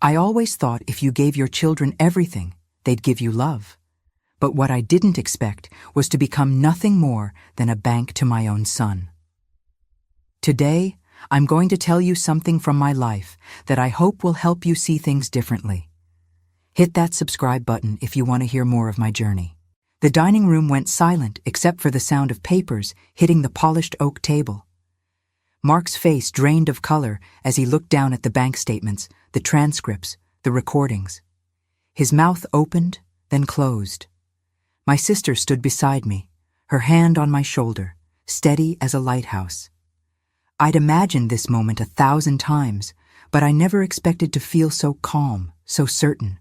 I always thought if you gave your children everything, they'd give you love. But what I didn't expect was to become nothing more than a bank to my own son. Today, I'm going to tell you something from my life that I hope will help you see things differently. Hit that subscribe button if you want to hear more of my journey. The dining room went silent except for the sound of papers hitting the polished oak table. Mark's face drained of color as he looked down at the bank statements, the transcripts, the recordings. His mouth opened, then closed. My sister stood beside me, her hand on my shoulder, steady as a lighthouse. I'd imagined this moment 1,000 times, but I never expected to feel so calm, so certain.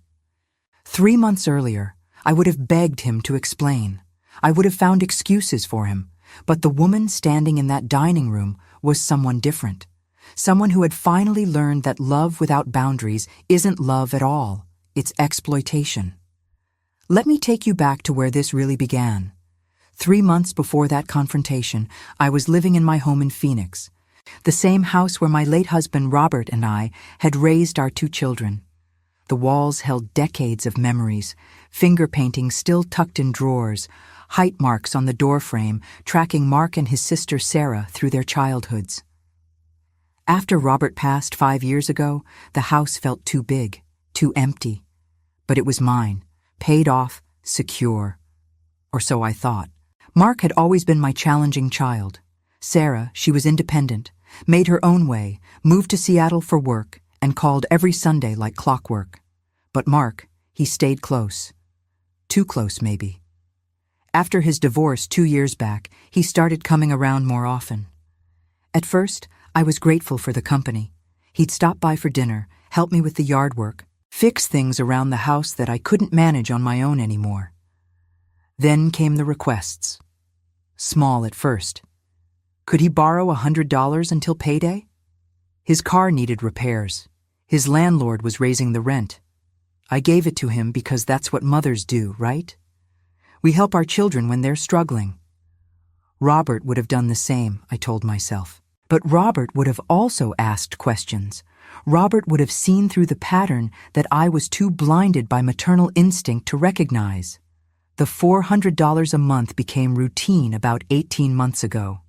3 months earlier, I would have begged him to explain. I would have found excuses for him, but the woman standing in that dining room was someone different. Someone who had finally learned that love without boundaries isn't love at all, it's exploitation. Let me take you back to where this really began. 3 months before that confrontation, I was living in my home in Phoenix, the same house where my late husband Robert and I had raised our 2 children. The walls held decades of memories, finger paintings still tucked in drawers, height marks on the doorframe tracking Mark and his sister Sarah through their childhoods. After Robert passed 5 years ago, the house felt too big, too empty. But it was mine, paid off, secure. Or so I thought. Mark had always been my challenging child. Sarah, she was independent, made her own way, moved to Seattle for work, and called every Sunday like clockwork. But Mark, he stayed close. Too close, maybe. After his divorce 2 years back, he started coming around more often. At first, I was grateful for the company. He'd stop by for dinner, help me with the yard work, fix things around the house that I couldn't manage on my own anymore. Then came the requests. Small at first. Could he borrow $100 until payday? His car needed repairs. His landlord was raising the rent. I gave it to him because that's what mothers do, right? We help our children when they're struggling. Robert would have done the same, I told myself. But Robert would have also asked questions. Robert would have seen through the pattern that I was too blinded by maternal instinct to recognize. The $400 a month became routine about 18 months ago.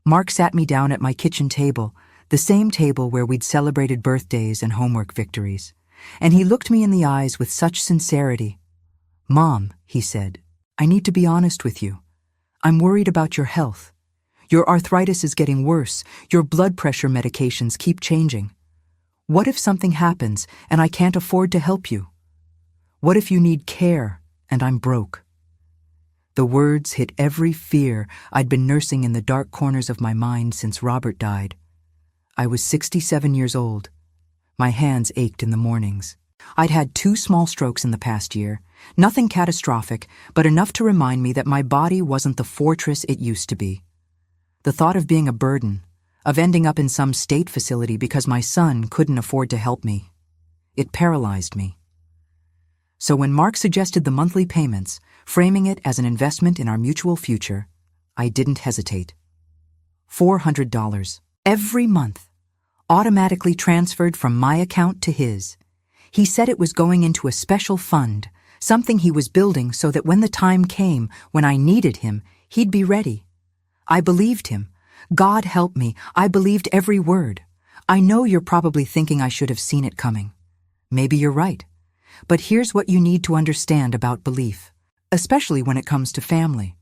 Mark sat me down at my kitchen table, the same table where we'd celebrated birthdays and homework victories, and he looked me in the eyes with such sincerity. "Mom," he said, "I need to be honest with you. I'm worried about your health. Your arthritis is getting worse. Your blood pressure medications keep changing. What if something happens and I can't afford to help you? What if you need care and I'm broke?" The words hit every fear I'd been nursing in the dark corners of my mind since Robert died. I was 67 years old. My hands ached in the mornings. I'd had 2 small strokes in the past year, nothing catastrophic, but enough to remind me that my body wasn't the fortress it used to be. The thought of being a burden, of ending up in some state facility because my son couldn't afford to help me, it paralyzed me. So when Mark suggested the monthly payments, framing it as an investment in our mutual future, I didn't hesitate. $400 every month, automatically transferred from my account to his. He said it was going into a special fund, something he was building so that when the time came, when I needed him, he'd be ready. I believed him. God help me, I believed every word. I know you're probably thinking I should have seen it coming. Maybe you're right. But here's what you need to understand about belief, especially when it comes to family.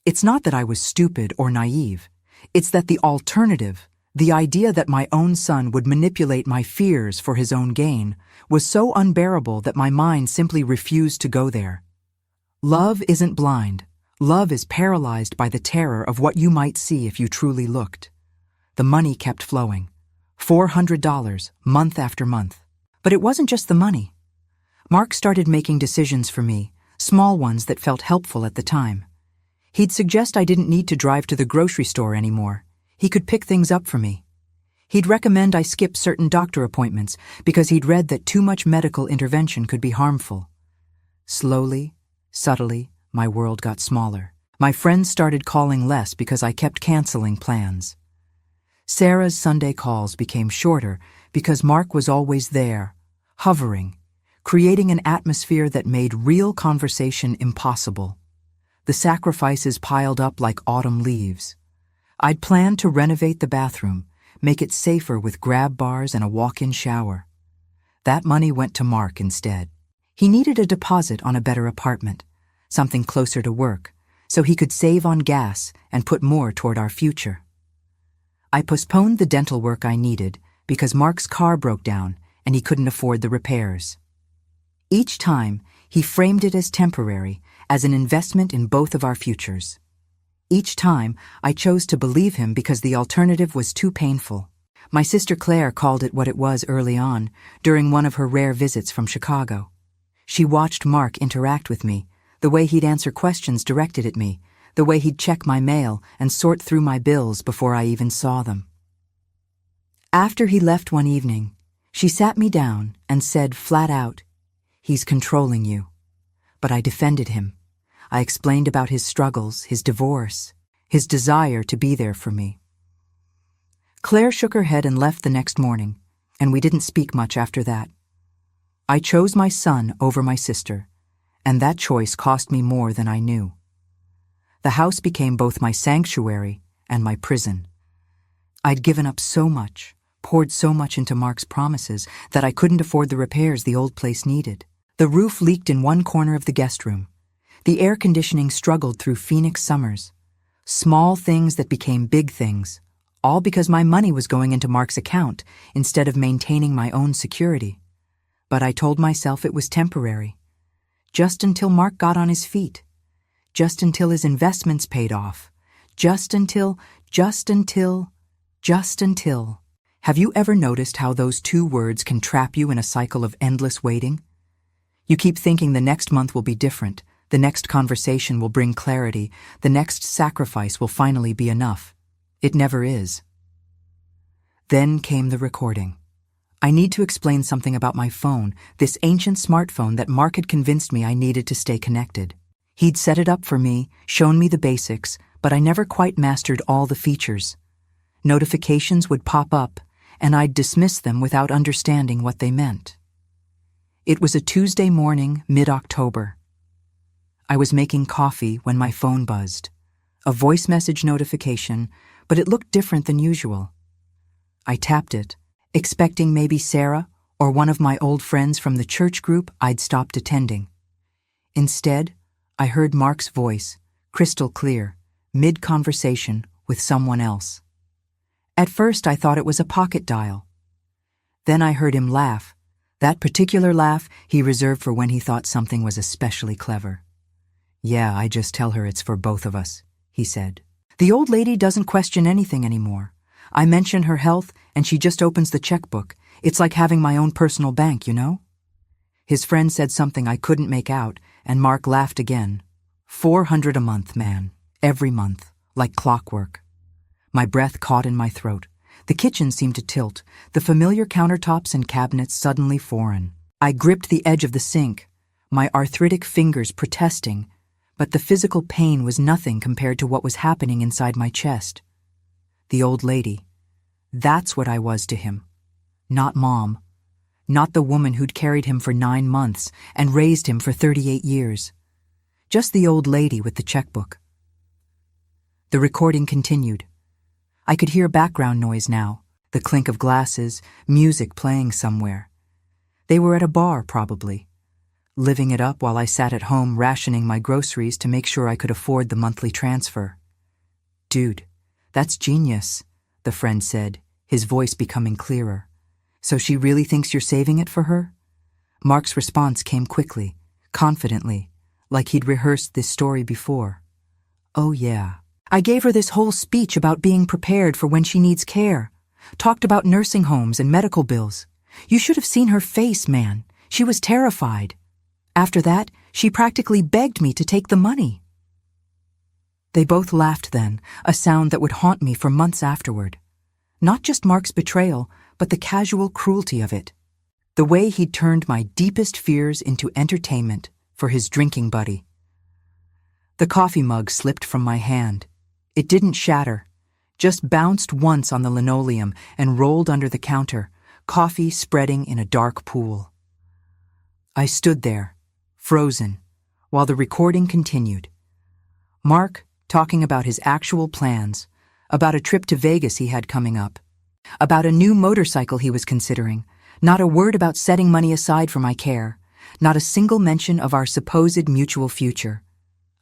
It's not that I was stupid or naive. It's that the alternative, the idea that my own son would manipulate my fears for his own gain, was so unbearable that my mind simply refused to go there. Love isn't blind. Love is paralyzed by the terror of what you might see if you truly looked. The money kept flowing. $400, month after month. But it wasn't just the money. Mark started making decisions for me, small ones that felt helpful at the time. He'd suggest I didn't need to drive to the grocery store anymore. He could pick things up for me. He'd recommend I skip certain doctor appointments because he'd read that too much medical intervention could be harmful. Slowly, subtly, my world got smaller. My friends started calling less because I kept canceling plans. Sarah's Sunday calls became shorter because Mark was always there, hovering, creating an atmosphere that made real conversation impossible. The sacrifices piled up like autumn leaves. I'd planned to renovate the bathroom, make it safer with grab bars and a walk-in shower. That money went to Mark instead. He needed a deposit on a better apartment, something closer to work, so he could save on gas and put more toward our future. I postponed the dental work I needed because Mark's car broke down and he couldn't afford the repairs. Each time, he framed it as temporary, as an investment in both of our futures. Each time, I chose to believe him because the alternative was too painful. My sister Claire called it what it was early on, during one of her rare visits from Chicago. She watched Mark interact with me, the way he'd answer questions directed at me, the way he'd check my mail and sort through my bills before I even saw them. After he left one evening, she sat me down and said flat out, "He's controlling you." But I defended him. I explained about his struggles, his divorce, his desire to be there for me. Claire shook her head and left the next morning, and we didn't speak much after that. I chose my son over my sister, and that choice cost me more than I knew. The house became both my sanctuary and my prison. I'd given up so much, poured so much into Mark's promises, that I couldn't afford the repairs the old place needed. The roof leaked in one corner of the guest room. The air conditioning struggled through Phoenix summers. Small things that became big things, all because my money was going into Mark's account instead of maintaining my own security. But I told myself it was temporary. Just until Mark got on his feet. Just until his investments paid off. Just until. Have you ever noticed how those two words can trap you in a cycle of endless waiting? You keep thinking the next month will be different, the next conversation will bring clarity, the next sacrifice will finally be enough. It never is. Then came the recording. I need to explain something about my phone, this ancient smartphone that Mark had convinced me I needed to stay connected. He'd set it up for me, shown me the basics, but I never quite mastered all the features. Notifications would pop up, and I'd dismiss them without understanding what they meant. It was a Tuesday morning, mid-October. I was making coffee when my phone buzzed. A voice message notification, but it looked different than usual. I tapped it, expecting maybe Sarah or one of my old friends from the church group I'd stopped attending. Instead, I heard Mark's voice, crystal clear, mid-conversation with someone else. At first, I thought it was a pocket dial. Then I heard him laugh, that particular laugh he reserved for when he thought something was especially clever. "Yeah, I just tell her it's for both of us," he said. "The old lady doesn't question anything anymore. I mention her health, and she just opens the checkbook. It's like having my own personal bank, you know?" His friend said something I couldn't make out, and Mark laughed again. $400 a month, man. Every month. Like clockwork. My breath caught in my throat. The kitchen seemed to tilt, the familiar countertops and cabinets suddenly foreign. I gripped the edge of the sink, my arthritic fingers protesting, but the physical pain was nothing compared to what was happening inside my chest. The old lady. That's what I was to him. Not Mom. Not the woman who'd carried him for 9 months and raised him for 38 years. Just the old lady with the checkbook. The recording continued. I could hear background noise now, the clink of glasses, music playing somewhere. They were at a bar, probably, living it up while I sat at home rationing my groceries to make sure I could afford the monthly transfer. "Dude, that's genius," the friend said, his voice becoming clearer. "So she really thinks you're saving it for her?" Mark's response came quickly, confidently, like he'd rehearsed this story before. "Oh yeah. I gave her this whole speech about being prepared for when she needs care. Talked about nursing homes and medical bills. You should have seen her face, man. She was terrified. After that, she practically begged me to take the money." They both laughed then, a sound that would haunt me for months afterward. Not just Mark's betrayal, but the casual cruelty of it. The way he'd turned my deepest fears into entertainment for his drinking buddy. The coffee mug slipped from my hand. It didn't shatter, just bounced once on the linoleum and rolled under the counter, coffee spreading in a dark pool. I stood there, frozen, while the recording continued. Mark talking about his actual plans, about a trip to Vegas he had coming up, about a new motorcycle he was considering, not a word about setting money aside for my care, not a single mention of our supposed mutual future.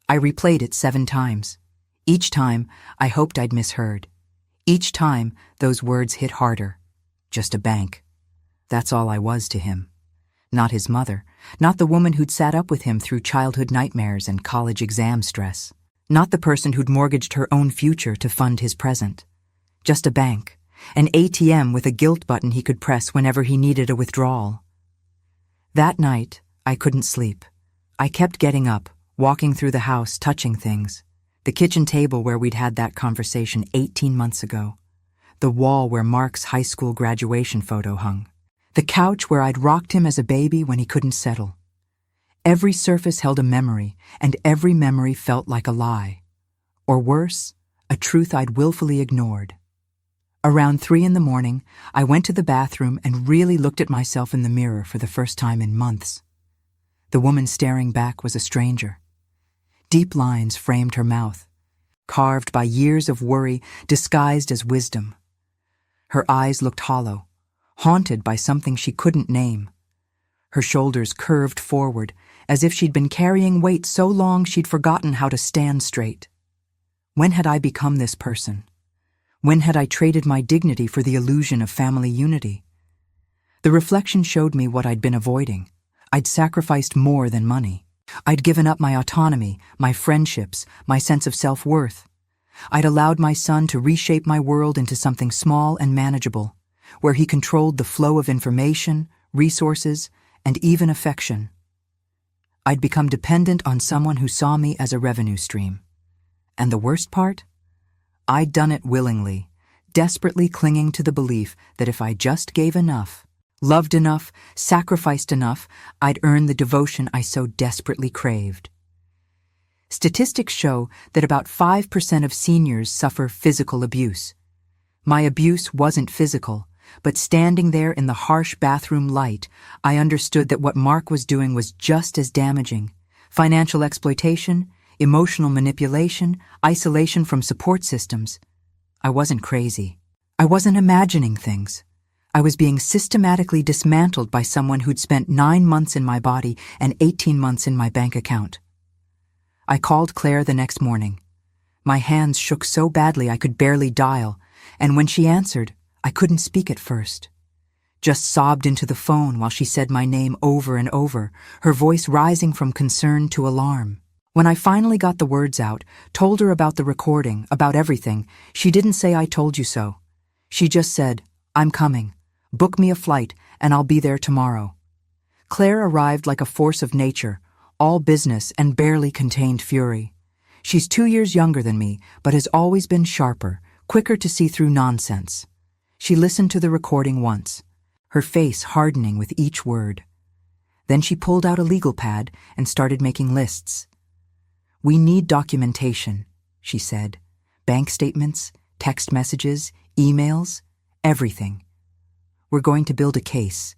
I replayed it 7 times. Each time, I hoped I'd misheard. Each time, those words hit harder. Just a bank. That's all I was to him. Not his mother, not the woman who'd sat up with him through childhood nightmares and college exam stress, not the person who'd mortgaged her own future to fund his present. Just a bank, an ATM with a guilt button he could press whenever he needed a withdrawal. That night, I couldn't sleep. I kept getting up, walking through the house, touching things. The kitchen table where we'd had that conversation 18 months ago. The wall where Mark's high school graduation photo hung. The couch where I'd rocked him as a baby when he couldn't settle. Every surface held a memory, and every memory felt like a lie. Or worse, a truth I'd willfully ignored. Around 3 in the morning, I went to the bathroom and really looked at myself in the mirror for the first time in months. The woman staring back was a stranger. Deep lines framed her mouth, carved by years of worry disguised as wisdom. Her eyes looked hollow, haunted by something she couldn't name. Her shoulders curved forward, as if she'd been carrying weight so long she'd forgotten how to stand straight. When had I become this person? When had I traded my dignity for the illusion of family unity? The reflection showed me what I'd been avoiding. I'd sacrificed more than money. I'd given up my autonomy, my friendships, my sense of self-worth. I'd allowed my son to reshape my world into something small and manageable, where he controlled the flow of information, resources, and even affection. I'd become dependent on someone who saw me as a revenue stream. And the worst part? I'd done it willingly, desperately clinging to the belief that if I just gave enough, loved enough, sacrificed enough, I'd earn the devotion I so desperately craved. Statistics show that about 5% of seniors suffer physical abuse. My abuse wasn't physical, but standing there in the harsh bathroom light, I understood that what Mark was doing was just as damaging. Financial exploitation, emotional manipulation, isolation from support systems. I wasn't crazy. I wasn't imagining things. I was being systematically dismantled by someone who'd spent 9 months in my body and 18 months in my bank account. I called Claire the next morning. My hands shook so badly I could barely dial, and when she answered, I couldn't speak at first. Just sobbed into the phone while she said my name over and over, her voice rising from concern to alarm. When I finally got the words out, told her about the recording, about everything, she didn't say I told you so. She just said, I'm coming. Book me a flight, and I'll be there tomorrow. Claire arrived like a force of nature, all business and barely contained fury. She's 2 years younger than me, but has always been sharper, quicker to see through nonsense. She listened to the recording once, her face hardening with each word. Then she pulled out a legal pad and started making lists. We need documentation, she said. Bank statements, text messages, emails, everything. We're going to build a case.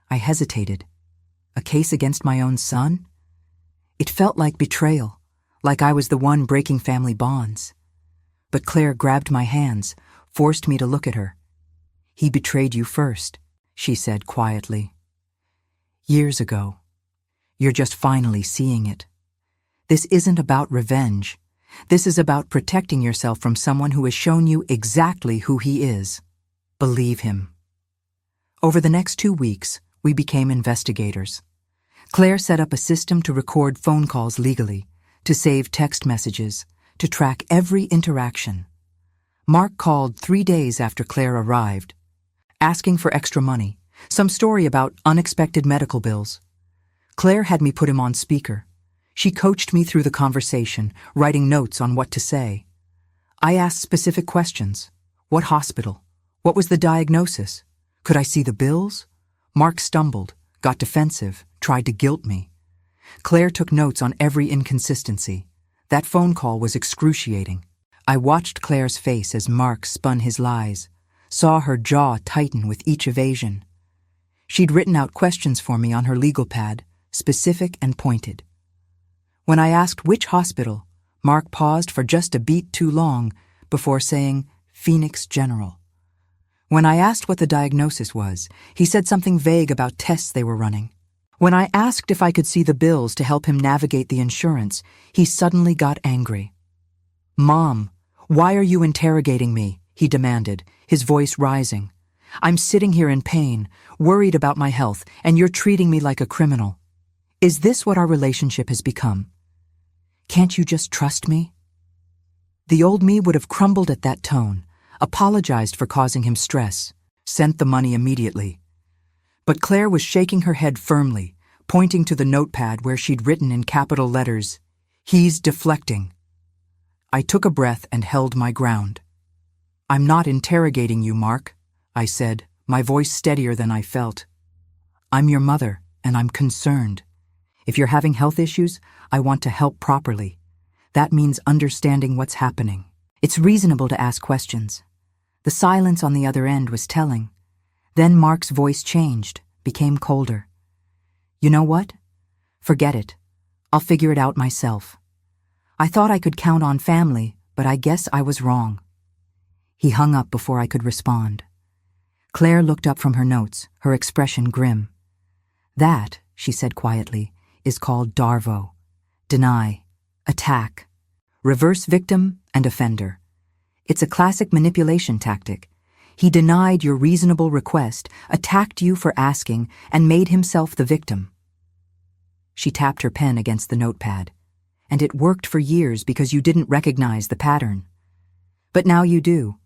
I hesitated. A case against my own son? It felt like betrayal, like I was the one breaking family bonds. But Claire grabbed my hands, forced me to look at her. He betrayed you first, she said quietly. Years ago. You're just finally seeing it. This isn't about revenge. This is about protecting yourself from someone who has shown you exactly who he is. Believe him. Over the next 2 weeks, we became investigators. Claire set up a system to record phone calls legally, to save text messages, to track every interaction. Mark called 3 days after Claire arrived, asking for extra money, some story about unexpected medical bills. Claire had me put him on speaker. She coached me through the conversation, writing notes on what to say. I asked specific questions. What hospital? What was the diagnosis? Could I see the bills? Mark stumbled, got defensive, tried to guilt me. Claire took notes on every inconsistency. That phone call was excruciating. I watched Claire's face as Mark spun his lies, saw her jaw tighten with each evasion. She'd written out questions for me on her legal pad, specific and pointed. When I asked which hospital, Mark paused for just a beat too long before saying Phoenix General. When I asked what the diagnosis was, he said something vague about tests they were running. When I asked if I could see the bills to help him navigate the insurance, he suddenly got angry. "Mom, why are you interrogating me?" he demanded, his voice rising. "I'm sitting here in pain, worried about my health, and you're treating me like a criminal. Is this what our relationship has become? Can't you just trust me?" The old me would have crumbled at that tone, apologized for causing him stress, sent the money immediately. But Claire was shaking her head firmly, pointing to the notepad where she'd written in capital letters, "He's deflecting." I took a breath and held my ground. "I'm not interrogating you, Mark," I said, my voice steadier than I felt. "I'm your mother, and I'm concerned. If you're having health issues, I want to help properly. That means understanding what's happening." It's reasonable to ask questions. The silence on the other end was telling. Then Mark's voice changed, became colder. "You know what? Forget it. I'll figure it out myself. I thought I could count on family, but I guess I was wrong." He hung up before I could respond. Claire looked up from her notes, her expression grim. "That," she said quietly, "is called DARVO. Deny, attack, reverse victim and offender. It's a classic manipulation tactic. He denied your reasonable request, attacked you for asking, and made himself the victim." She tapped her pen against the notepad. "And it worked for years because you didn't recognize the pattern. But now you do.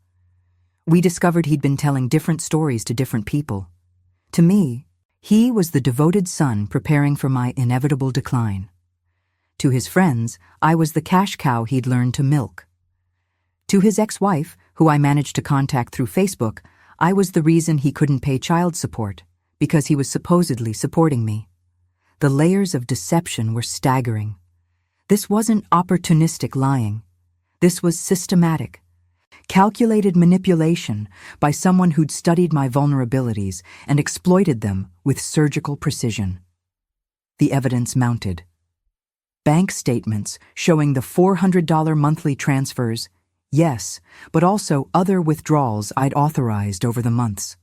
We discovered he'd been telling different stories to different people. To me, he was the devoted son preparing for my inevitable decline. To his friends, I was the cash cow he'd learned to milk. To his ex-wife, who I managed to contact through Facebook, I was the reason he couldn't pay child support, because he was supposedly supporting me. The layers of deception were staggering. This wasn't opportunistic lying. This was systematic, calculated manipulation by someone who'd studied my vulnerabilities and exploited them with surgical precision. The evidence mounted. Bank statements showing the $400 monthly transfers, yes, but also other withdrawals I'd authorized over the months.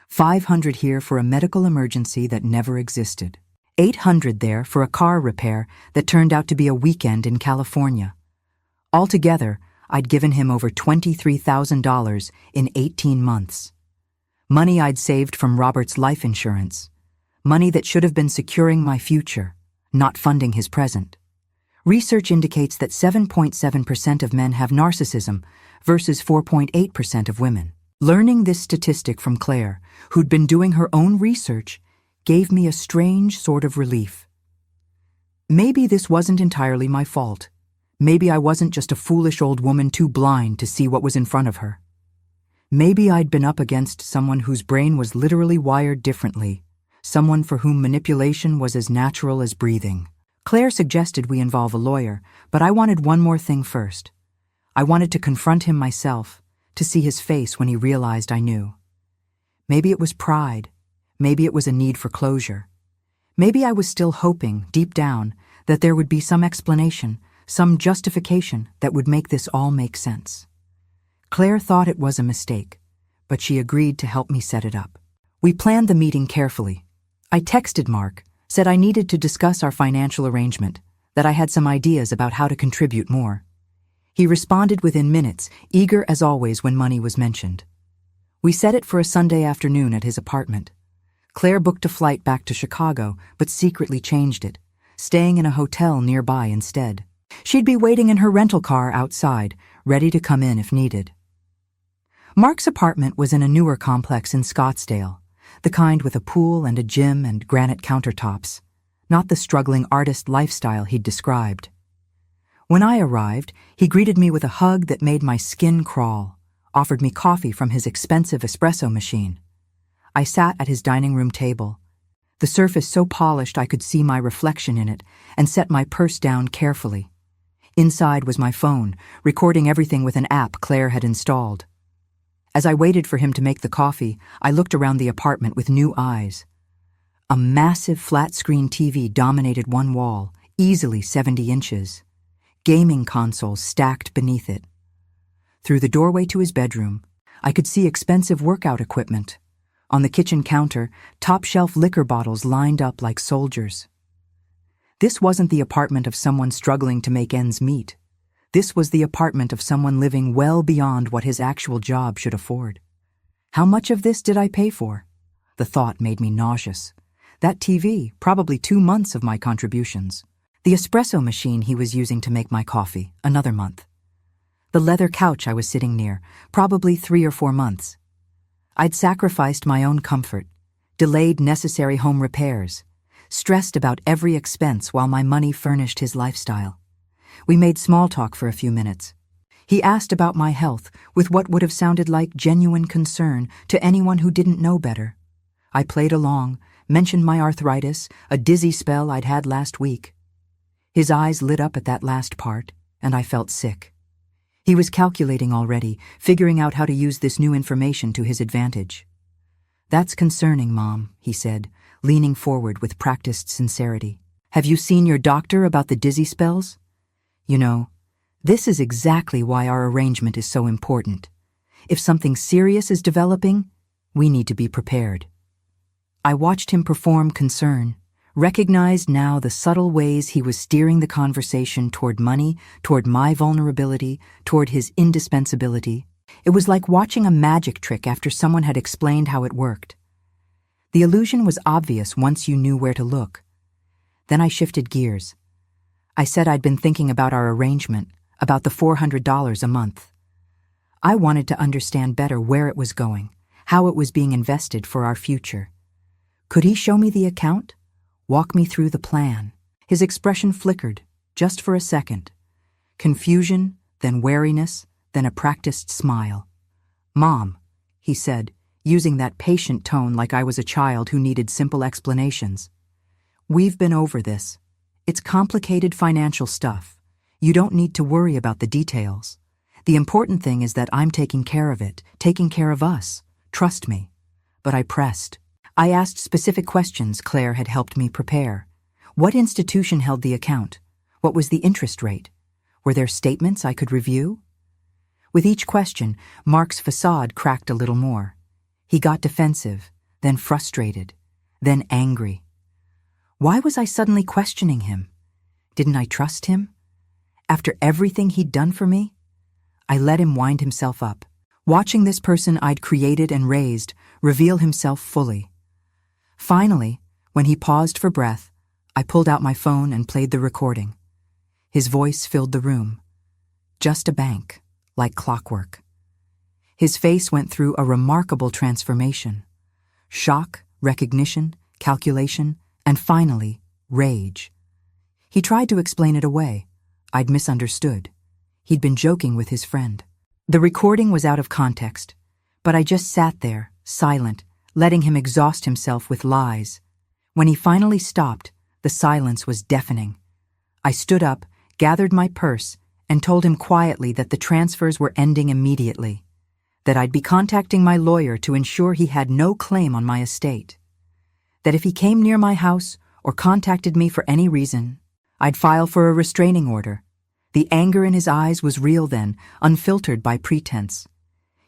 $500 here for a medical emergency that never existed. $800 there for a car repair that turned out to be a weekend in California. Altogether, I'd given him over $23,000 in 18 months. Money I'd saved from Robert's life insurance. Money that should have been securing my future, not funding his present. Research indicates that 7.7% of men have narcissism versus 4.8% of women. Learning this statistic from Claire, who'd been doing her own research, gave me a strange sort of relief. Maybe this wasn't entirely my fault. Maybe I wasn't just a foolish old woman too blind to see what was in front of her. Maybe I'd been up against someone whose brain was literally wired differently, someone for whom manipulation was as natural as breathing. Claire suggested we involve a lawyer, but I wanted one more thing first. I wanted to confront him myself, to see his face when he realized I knew. Maybe it was pride. Maybe it was a need for closure. Maybe I was still hoping, deep down, that there would be some explanation, some justification that would make this all make sense. Claire thought it was a mistake, but she agreed to help me set it up. We planned the meeting carefully. I texted Mark, said I needed to discuss our financial arrangement, that I had some ideas about how to contribute more. He responded within minutes, eager as always when money was mentioned. We set it for a Sunday afternoon at his apartment. Claire booked a flight back to Chicago, but secretly changed it, staying in a hotel nearby instead. She'd be waiting in her rental car outside, ready to come in if needed. Mark's apartment was in a newer complex in Scottsdale, the kind with a pool and a gym and granite countertops, not the struggling artist lifestyle he'd described. When I arrived, he greeted me with a hug that made my skin crawl, offered me coffee from his expensive espresso machine. I sat at his dining room table, the surface so polished I could see my reflection in it, and set my purse down carefully. Inside was my phone, recording everything with an app Claire had installed. As I waited for him to make the coffee, I looked around the apartment with new eyes. A massive flat-screen TV dominated one wall, easily 70 inches. Gaming consoles stacked beneath it. Through the doorway to his bedroom, I could see expensive workout equipment. On the kitchen counter, top-shelf liquor bottles lined up like soldiers. This wasn't the apartment of someone struggling to make ends meet. This was the apartment of someone living well beyond what his actual job should afford. How much of this did I pay for? The thought made me nauseous. That TV, probably 2 months of my contributions. The espresso machine he was using to make my coffee, another month. The leather couch I was sitting near, probably 3 or 4 months. I'd sacrificed my own comfort, delayed necessary home repairs, stressed about every expense while my money furnished his lifestyle. We made small talk for a few minutes. He asked about my health with what would have sounded like genuine concern to anyone who didn't know better. I played along, mentioned my arthritis, a dizzy spell I'd had last week. His eyes lit up at that last part, and I felt sick. He was calculating already, figuring out how to use this new information to his advantage. "That's concerning, Mom," he said, leaning forward with practiced sincerity. "Have you seen your doctor about the dizzy spells? You know, this is exactly why our arrangement is so important. If something serious is developing, we need to be prepared." I watched him perform concern, recognized now the subtle ways he was steering the conversation toward money, toward my vulnerability, toward his indispensability. It was like watching a magic trick after someone had explained how it worked. The illusion was obvious once you knew where to look. Then I shifted gears. I said I'd been thinking about our arrangement, about the $400 a month. I wanted to understand better where it was going, how it was being invested for our future. Could he show me the account? Walk me through the plan? His expression flickered, just for a second. Confusion, then wariness, then a practiced smile. "Mom," he said, using that patient tone like I was a child who needed simple explanations. "We've been over this. It's complicated financial stuff. You don't need to worry about the details. The important thing is that I'm taking care of it, taking care of us. Trust me." But I pressed. I asked specific questions Claire had helped me prepare. What institution held the account? What was the interest rate? Were there statements I could review? With each question, Mark's facade cracked a little more. He got defensive, then frustrated, then angry. Why was I suddenly questioning him? Didn't I trust him? After everything he'd done for me? I let him wind himself up, watching this person I'd created and raised reveal himself fully. Finally, when he paused for breath, I pulled out my phone and played the recording. His voice filled the room. Just a bank, like clockwork. His face went through a remarkable transformation. Shock, recognition, calculation, and finally, rage. He tried to explain it away. I'd misunderstood. He'd been joking with his friend. The recording was out of context, but I just sat there, silent, letting him exhaust himself with lies. When he finally stopped, the silence was deafening. I stood up, gathered my purse, and told him quietly that the transfers were ending immediately, that I'd be contacting my lawyer to ensure he had no claim on my estate, that if he came near my house or contacted me for any reason, I'd file for a restraining order. The anger in his eyes was real then, unfiltered by pretense.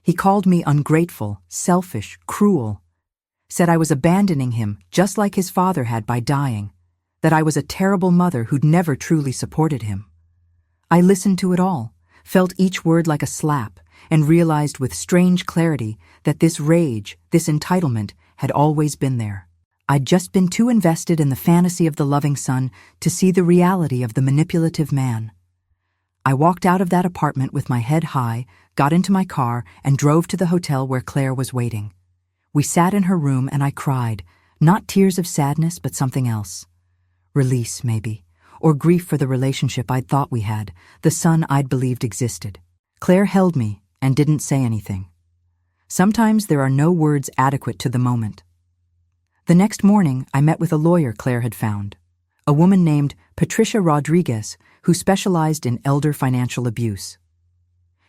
He called me ungrateful, selfish, cruel, said I was abandoning him just like his father had by dying, that I was a terrible mother who'd never truly supported him. I listened to it all, felt each word like a slap, and realized with strange clarity that this rage, this entitlement, had always been there. I'd just been too invested in the fantasy of the loving son to see the reality of the manipulative man. I walked out of that apartment with my head high, got into my car, and drove to the hotel where Claire was waiting. We sat in her room and I cried, not tears of sadness, but something else. Release, maybe, or grief for the relationship I'd thought we had, the son I'd believed existed. Claire held me and didn't say anything. Sometimes there are no words adequate to the moment. The next morning, I met with a lawyer Claire had found, a woman named Patricia Rodriguez, who specialized in elder financial abuse.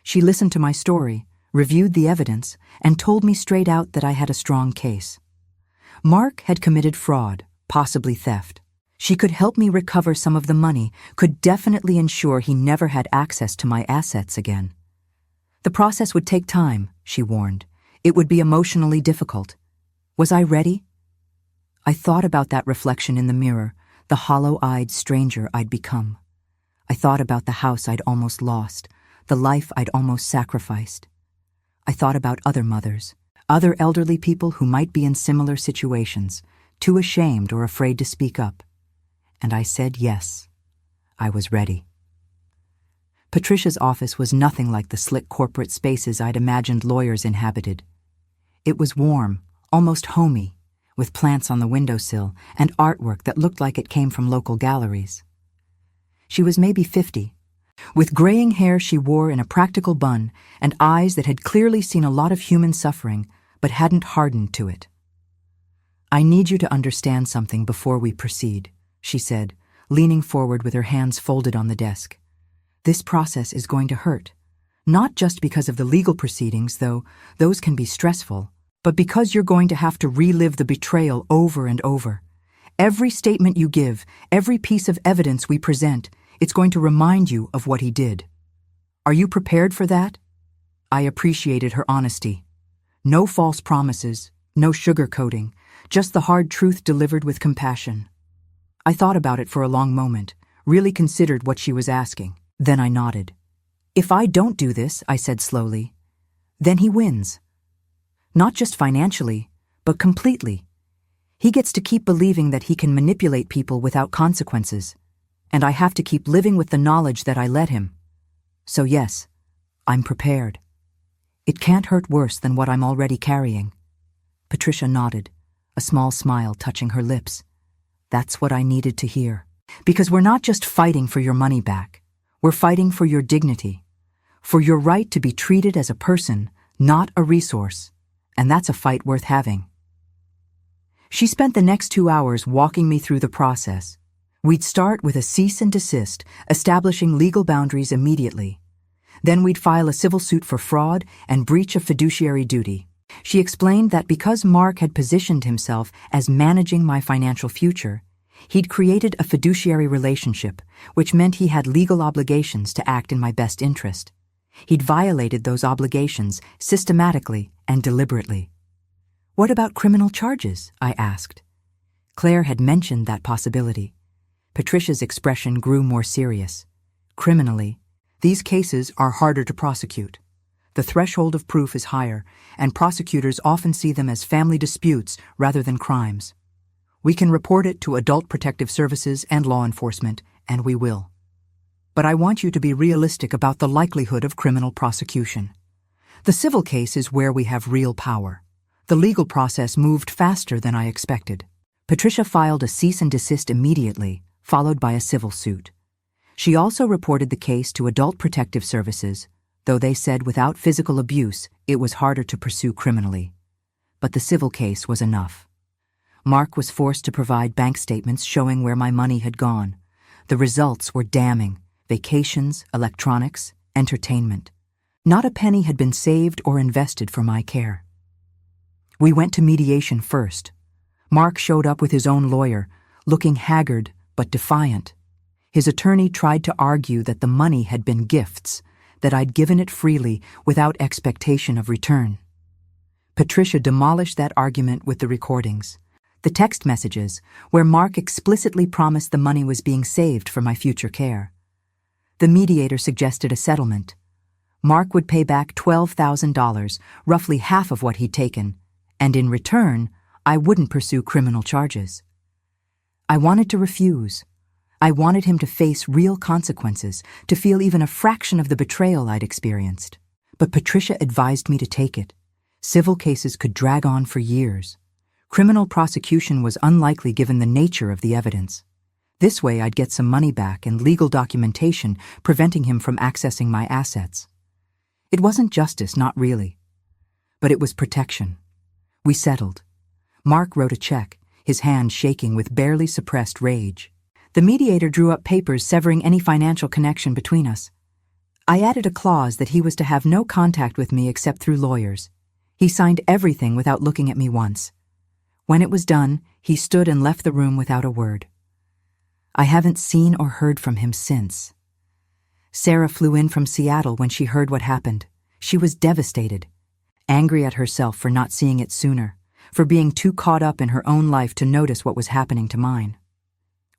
She listened to my story, reviewed the evidence, and told me straight out that I had a strong case. Mark had committed fraud, possibly theft. She could help me recover some of the money, could definitely ensure he never had access to my assets again. The process would take time, she warned. It would be emotionally difficult. Was I ready? I thought about that reflection in the mirror, the hollow-eyed stranger I'd become. I thought about the house I'd almost lost, the life I'd almost sacrificed. I thought about other mothers, other elderly people who might be in similar situations, too ashamed or afraid to speak up. And I said yes. I was ready. Patricia's office was nothing like the slick corporate spaces I'd imagined lawyers inhabited. It was warm, almost homey, with plants on the windowsill and artwork that looked like it came from local galleries. She was maybe 50. With graying hair she wore in a practical bun and eyes that had clearly seen a lot of human suffering but hadn't hardened to it. "I need you to understand something before we proceed," she said, leaning forward with her hands folded on the desk. "This process is going to hurt. Not just because of the legal proceedings, though those can be stressful, but because you're going to have to relive the betrayal over and over. Every statement you give, every piece of evidence we present, it's going to remind you of what he did. Are you prepared for that?" I appreciated her honesty. No false promises, no sugarcoating, just the hard truth delivered with compassion. I thought about it for a long moment, really considered what she was asking. Then I nodded. "If I don't do this," I said slowly, "then he wins. Not just financially, but completely. He gets to keep believing that he can manipulate people without consequences, and I have to keep living with the knowledge that I let him. So yes, I'm prepared. It can't hurt worse than what I'm already carrying." Patricia nodded, a small smile touching her lips. That's what I needed to hear. Because we're not just fighting for your money back. We're fighting for your dignity, for your right to be treated as a person, not a resource, and that's a fight worth having. She spent the next 2 hours walking me through the process. We'd start with a cease and desist, establishing legal boundaries immediately. Then we'd file a civil suit for fraud and breach of fiduciary duty. She explained that because Mark had positioned himself as managing my financial future, he'd created a fiduciary relationship, which meant he had legal obligations to act in my best interest. He'd violated those obligations systematically and deliberately. "What about criminal charges?" I asked. Claire had mentioned that possibility. Patricia's expression grew more serious. "Criminally, these cases are harder to prosecute. The threshold of proof is higher, and prosecutors often see them as family disputes rather than crimes. We can report it to Adult Protective Services and law enforcement, and we will. But I want you to be realistic about the likelihood of criminal prosecution. The civil case is where we have real power. The legal process moved faster than I expected." Patricia filed a cease and desist immediately, followed by a civil suit. She also reported the case to Adult Protective Services, though they said without physical abuse, it was harder to pursue criminally. But the civil case was enough. Mark was forced to provide bank statements showing where my money had gone. The results were damning: vacations, electronics, entertainment. Not a penny had been saved or invested for my care. We went to mediation first. Mark showed up with his own lawyer, looking haggard but defiant. His attorney tried to argue that the money had been gifts, that I'd given it freely without expectation of return. Patricia demolished that argument with the recordings, the text messages, where Mark explicitly promised the money was being saved for my future care. The mediator suggested a settlement. Mark would pay back $12,000, roughly half of what he'd taken, and in return, I wouldn't pursue criminal charges. I wanted to refuse. I wanted him to face real consequences, to feel even a fraction of the betrayal I'd experienced. But Patricia advised me to take it. Civil cases could drag on for years. Criminal prosecution was unlikely given the nature of the evidence. This way I'd get some money back and legal documentation preventing him from accessing my assets. It wasn't justice, not really. But it was protection. We settled. Mark wrote a check, his hand shaking with barely suppressed rage. The mediator drew up papers severing any financial connection between us. I added a clause that he was to have no contact with me except through lawyers. He signed everything without looking at me once. When it was done, he stood and left the room without a word. I haven't seen or heard from him since. Sarah flew in from Seattle when she heard what happened. She was devastated, angry at herself for not seeing it sooner, for being too caught up in her own life to notice what was happening to mine.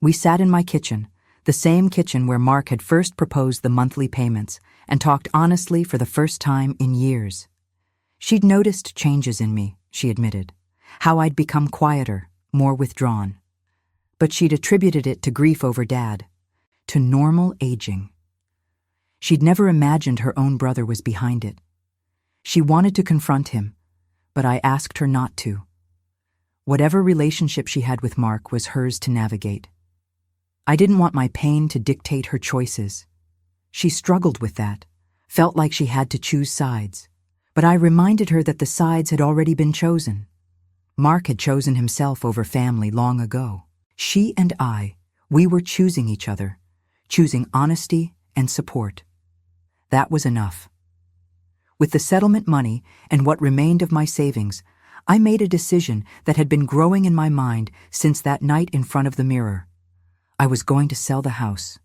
We sat in my kitchen, the same kitchen where Mark had first proposed the monthly payments, and talked honestly for the first time in years. She'd noticed changes in me, she admitted, how I'd become quieter, more withdrawn. But she'd attributed it to grief over Dad, to normal aging. She'd never imagined her own brother was behind it. She wanted to confront him, but I asked her not to. Whatever relationship she had with Mark was hers to navigate. I didn't want my pain to dictate her choices. She struggled with that, felt like she had to choose sides, but I reminded her that the sides had already been chosen. Mark had chosen himself over family long ago. She and we were choosing each other, choosing honesty and support. That was enough. With the settlement money and what remained of my savings, I made a decision that had been growing in my mind since that night in front of the mirror. I was going to sell the house.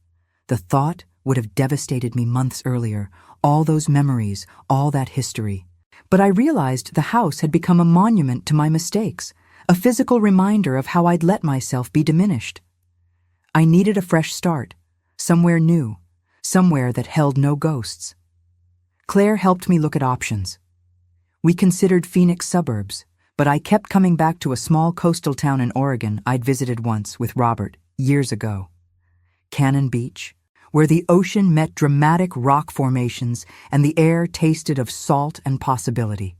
The thought would have devastated me months earlier, all those memories, all that history. But I realized the house had become a monument to my mistakes, a physical reminder of how I'd let myself be diminished. I needed a fresh start, somewhere new, somewhere that held no ghosts. Claire helped me look at options. We considered Phoenix suburbs, but I kept coming back to a small coastal town in Oregon I'd visited once with Robert years ago. Cannon Beach, where the ocean met dramatic rock formations and the air tasted of salt and possibility.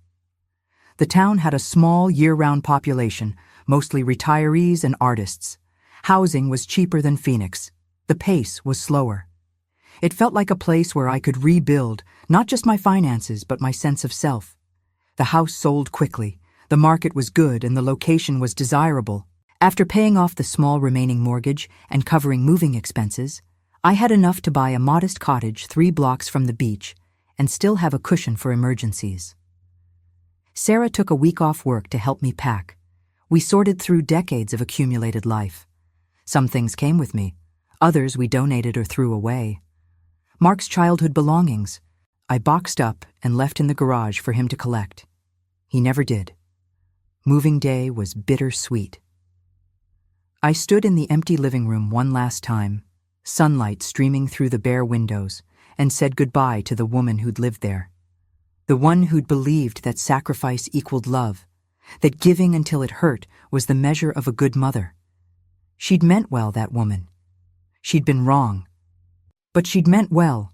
The town had a small year-round population, mostly retirees and artists. Housing was cheaper than Phoenix. The pace was slower. It felt like a place where I could rebuild, not just my finances, but my sense of self. The house sold quickly, the market was good, and the location was desirable. After paying off the small remaining mortgage and covering moving expenses, I had enough to buy a modest cottage 3 blocks from the beach and still have a cushion for emergencies. Sarah took a week off work to help me pack. We sorted through decades of accumulated life. Some things came with me, others we donated or threw away. Mark's childhood belongings, I boxed up and left in the garage for him to collect. He never did. Moving day was bittersweet. I stood in the empty living room one last time, sunlight streaming through the bare windows, and said goodbye to the woman who'd lived there. The one who'd believed that sacrifice equaled love, that giving until it hurt was the measure of a good mother. She'd meant well, that woman. She'd been wrong. But she'd meant well.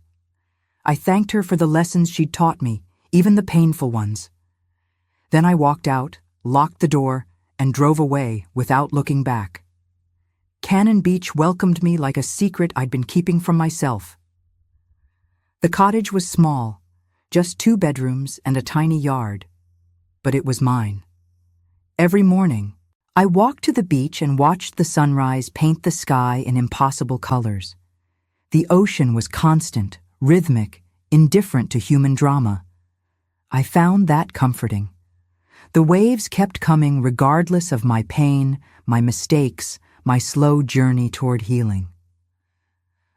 I thanked her for the lessons she'd taught me, even the painful ones. Then I walked out, locked the door, and drove away without looking back. Cannon Beach welcomed me like a secret I'd been keeping from myself. The cottage was small, just 2 bedrooms and a tiny yard, but it was mine. Every morning, I walked to the beach and watched the sunrise paint the sky in impossible colors. The ocean was constant, rhythmic, indifferent to human drama. I found that comforting. The waves kept coming regardless of my pain, my mistakes, my slow journey toward healing.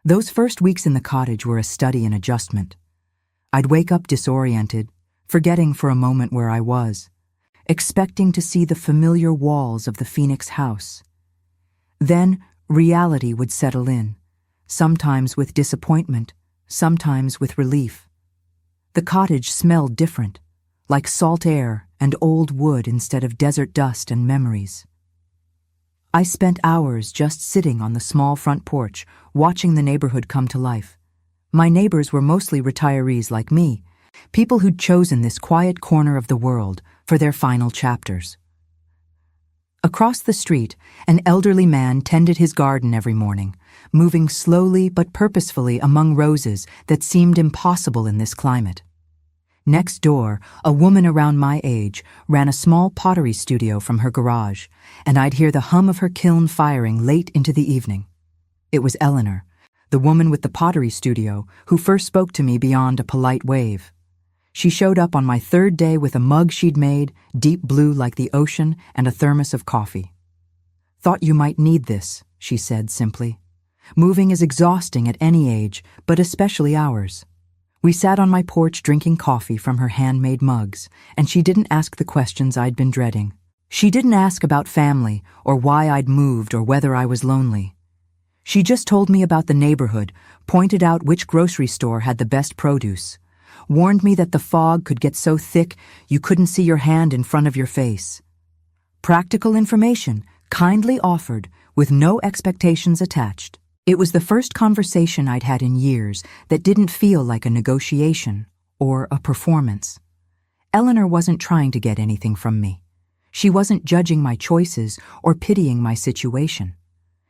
Those first weeks in the cottage were a study in adjustment. I'd wake up disoriented, forgetting for a moment where I was, expecting to see the familiar walls of the Phoenix house. Then reality would settle in, sometimes with disappointment, sometimes with relief. The cottage smelled different, like salt air and old wood instead of desert dust and memories. I spent hours just sitting on the small front porch, watching the neighborhood come to life. My neighbors were mostly retirees like me, people who'd chosen this quiet corner of the world for their final chapters. Across the street, an elderly man tended his garden every morning, moving slowly but purposefully among roses that seemed impossible in this climate. Next door, a woman around my age ran a small pottery studio from her garage, and I'd hear the hum of her kiln firing late into the evening. It was Eleanor, the woman with the pottery studio who first spoke to me beyond a polite wave. She showed up on my third day with a mug she'd made, deep blue like the ocean, and a thermos of coffee. "Thought you might need this," she said simply. "Moving is exhausting at any age, but especially ours." We sat on my porch drinking coffee from her handmade mugs, and she didn't ask the questions I'd been dreading. She didn't ask about family, or why I'd moved, or whether I was lonely. She just told me about the neighborhood, pointed out which grocery store had the best produce, warned me that the fog could get so thick you couldn't see your hand in front of your face. Practical information, kindly offered, with no expectations attached. It was the first conversation I'd had in years that didn't feel like a negotiation or a performance. Eleanor wasn't trying to get anything from me. She wasn't judging my choices or pitying my situation.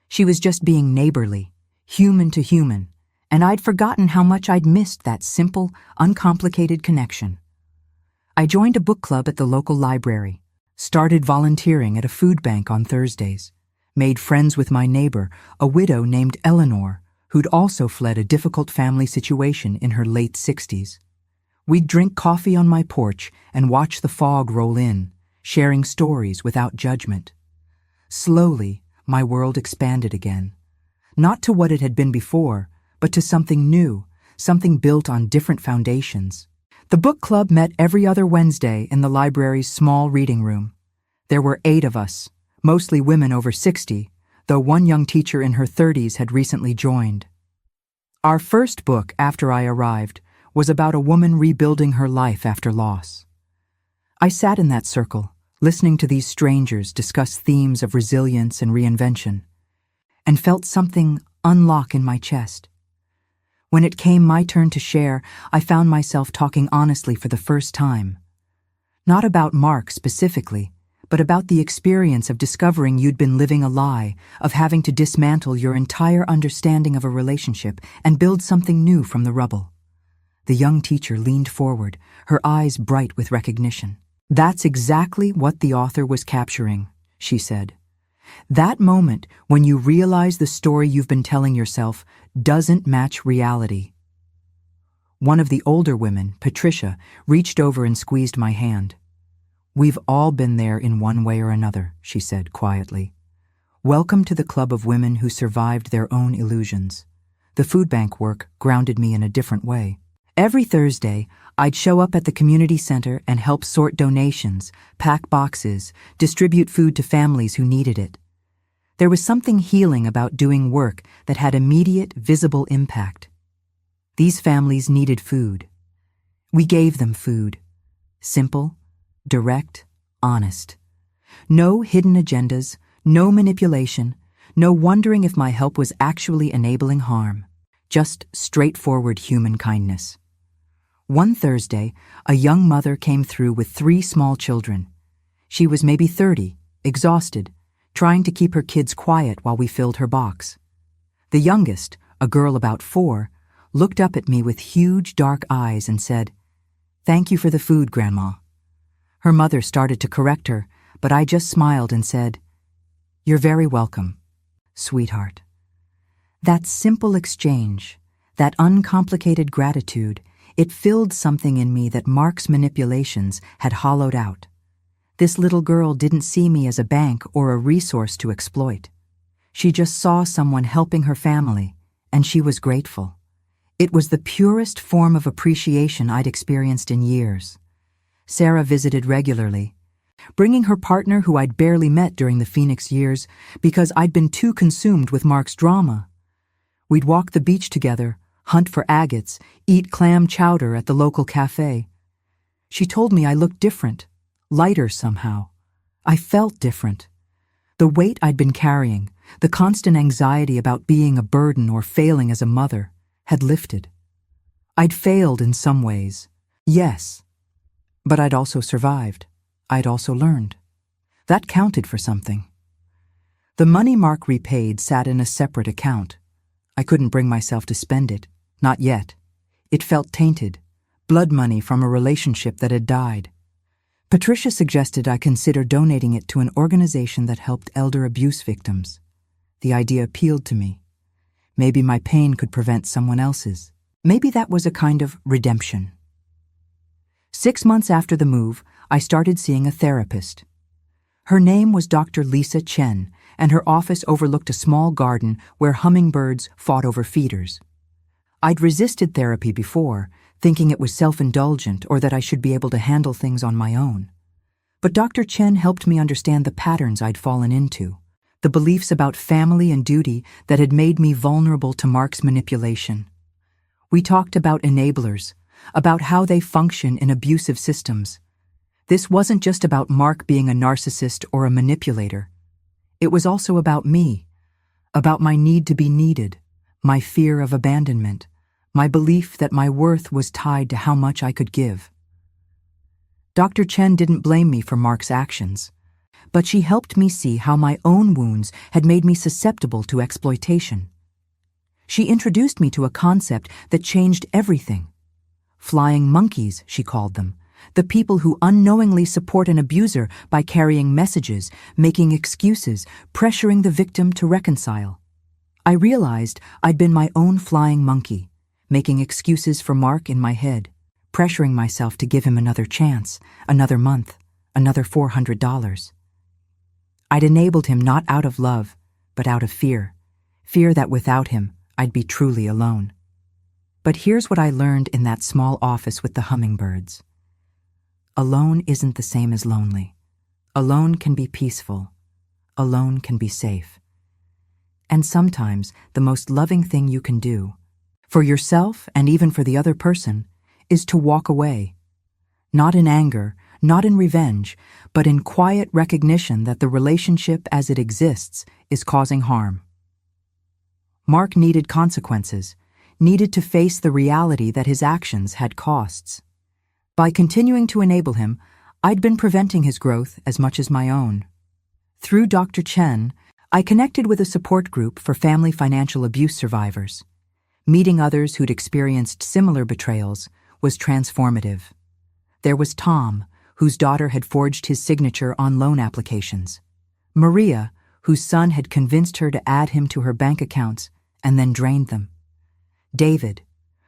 She was just being neighborly, human to human, and I'd forgotten how much I'd missed that simple, uncomplicated connection. I joined a book club at the local library, started volunteering at a food bank on Thursdays, made friends with my neighbor, a widow named Eleanor, who'd also fled a difficult family situation in her late 60s. We'd drink coffee on my porch and watch the fog roll in, sharing stories without judgment. Slowly, my world expanded again. Not to what it had been before, but to something new, something built on different foundations. The book club met every other Wednesday in the library's small reading room. There were 8 of us, mostly women over 60, though one young teacher in her 30s had recently joined. Our first book after I arrived was about a woman rebuilding her life after loss. I sat in that circle, listening to these strangers discuss themes of resilience and reinvention, and felt something unlock in my chest. When it came my turn to share, I found myself talking honestly for the first time. Not about Mark specifically, but about the experience of discovering you'd been living a lie, of having to dismantle your entire understanding of a relationship and build something new from the rubble. The young teacher leaned forward, her eyes bright with recognition. "That's exactly what the author was capturing," she said. "That moment when you realize the story you've been telling yourself doesn't match reality." One of the older women, Patricia, reached over and squeezed my hand. "We've all been there in one way or another," she said quietly. "Welcome to the club of women who survived their own illusions." The food bank work grounded me in a different way. Every Thursday, I'd show up at the community center and help sort donations, pack boxes, distribute food to families who needed it. There was something healing about doing work that had immediate, visible impact. These families needed food. We gave them food. Simple, direct, honest. No hidden agendas, no manipulation, no wondering if my help was actually enabling harm. Just straightforward human kindness. One Thursday, a young mother came through with 3 small children. She was maybe 30, exhausted, trying to keep her kids quiet while we filled her box. The youngest, a girl about 4, looked up at me with huge dark eyes and said, "Thank you for the food, Grandma." Her mother started to correct her, but I just smiled and said, "You're very welcome, sweetheart." That simple exchange, that uncomplicated gratitude, it filled something in me that Mark's manipulations had hollowed out. This little girl didn't see me as a bank or a resource to exploit. She just saw someone helping her family, and she was grateful. It was the purest form of appreciation I'd experienced in years. Sarah visited regularly, bringing her partner who I'd barely met during the Phoenix years because I'd been too consumed with Mark's drama. We'd walk the beach together, hunt for agates, eat clam chowder at the local cafe. She told me I looked different, lighter somehow. I felt different. The weight I'd been carrying, the constant anxiety about being a burden or failing as a mother, had lifted. I'd failed in some ways, yes, but I'd also survived. I'd also learned. That counted for something. The money Mark repaid sat in a separate account. I couldn't bring myself to spend it, not yet. It felt tainted, blood money from a relationship that had died. Patricia suggested I consider donating it to an organization that helped elder abuse victims. The idea appealed to me. Maybe my pain could prevent someone else's. Maybe that was a kind of redemption. 6 months after the move, I started seeing a therapist. Her name was Dr. Lisa Chen, and her office overlooked a small garden where hummingbirds fought over feeders. I'd resisted therapy before, thinking it was self-indulgent or that I should be able to handle things on my own. But Dr. Chen helped me understand the patterns I'd fallen into, the beliefs about family and duty that had made me vulnerable to Mark's manipulation. We talked about enablers, about how they function in abusive systems. This wasn't just about Mark being a narcissist or a manipulator. It was also about me, about my need to be needed, my fear of abandonment, my belief that my worth was tied to how much I could give. Dr. Chen didn't blame me for Mark's actions, but she helped me see how my own wounds had made me susceptible to exploitation. She introduced me to a concept that changed everything. Flying monkeys, she called them, the people who unknowingly support an abuser by carrying messages, making excuses, pressuring the victim to reconcile. I realized I'd been my own flying monkey, making excuses for Mark in my head, pressuring myself to give him another chance, another month, another $400. I'd enabled him not out of love, but out of fear that without him, I'd be truly alone. But here's what I learned in that small office with the hummingbirds. Alone isn't the same as lonely. Alone can be peaceful. Alone can be safe. And sometimes the most loving thing you can do, for yourself and even for the other person, is to walk away. Not in anger, not in revenge, but in quiet recognition that the relationship as it exists is causing harm. Mark needed consequences, needed to face the reality that his actions had costs. By continuing to enable him, I'd been preventing his growth as much as my own. Through Dr. Chen, I connected with a support group for family financial abuse survivors. Meeting others who'd experienced similar betrayals was transformative. There was Tom, whose daughter had forged his signature on loan applications. Maria, whose son had convinced her to add him to her bank accounts and then drained them. David,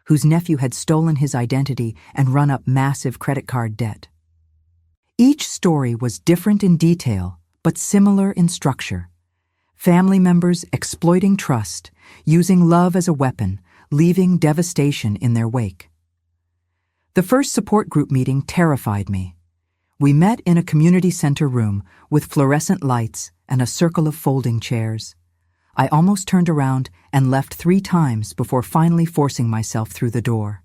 whose nephew had stolen his identity and run up massive credit card debt. Each story was different in detail, but similar in structure. Family members exploiting trust, using love as a weapon, leaving devastation in their wake. The first support group meeting terrified me. We met in a community center room with fluorescent lights and a circle of folding chairs. I almost turned around and left 3 times before finally forcing myself through the door.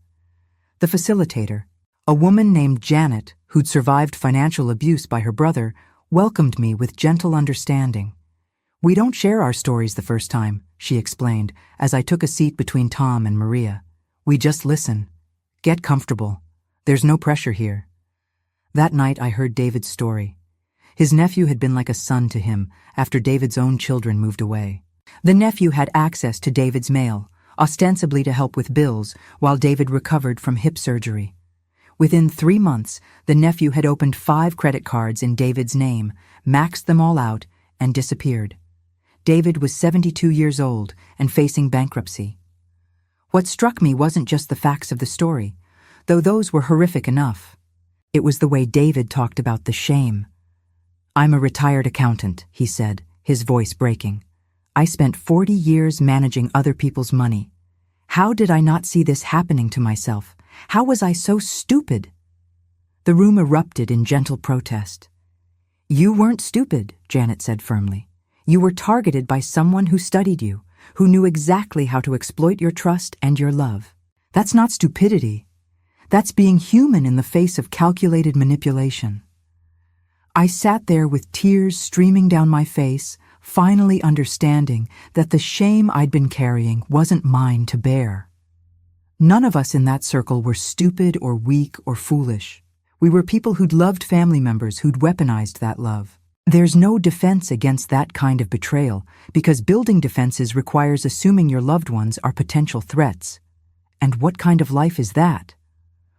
The facilitator, a woman named Janet, who'd survived financial abuse by her brother, welcomed me with gentle understanding. "We don't share our stories the first time," she explained as I took a seat between Tom and Maria. "We just listen. Get comfortable. There's no pressure here." That night I heard David's story. His nephew had been like a son to him after David's own children moved away. The nephew had access to David's mail, ostensibly to help with bills, while David recovered from hip surgery. Within 3 months, the nephew had opened 5 credit cards in David's name, maxed them all out, and disappeared. David was 72 years old and facing bankruptcy. What struck me wasn't just the facts of the story, though those were horrific enough. It was the way David talked about the shame. "I'm a retired accountant," he said, his voice breaking. "I spent 40 years managing other people's money. How did I not see this happening to myself? How was I so stupid?" The room erupted in gentle protest. "You weren't stupid," Janet said firmly. "You were targeted by someone who studied you, who knew exactly how to exploit your trust and your love. That's not stupidity. That's being human in the face of calculated manipulation." I sat there with tears streaming down my face, finally understanding that the shame I'd been carrying wasn't mine to bear. None of us in that circle were stupid or weak or foolish. We were people who'd loved family members who'd weaponized that love. There's no defense against that kind of betrayal, because building defenses requires assuming your loved ones are potential threats. And what kind of life is that?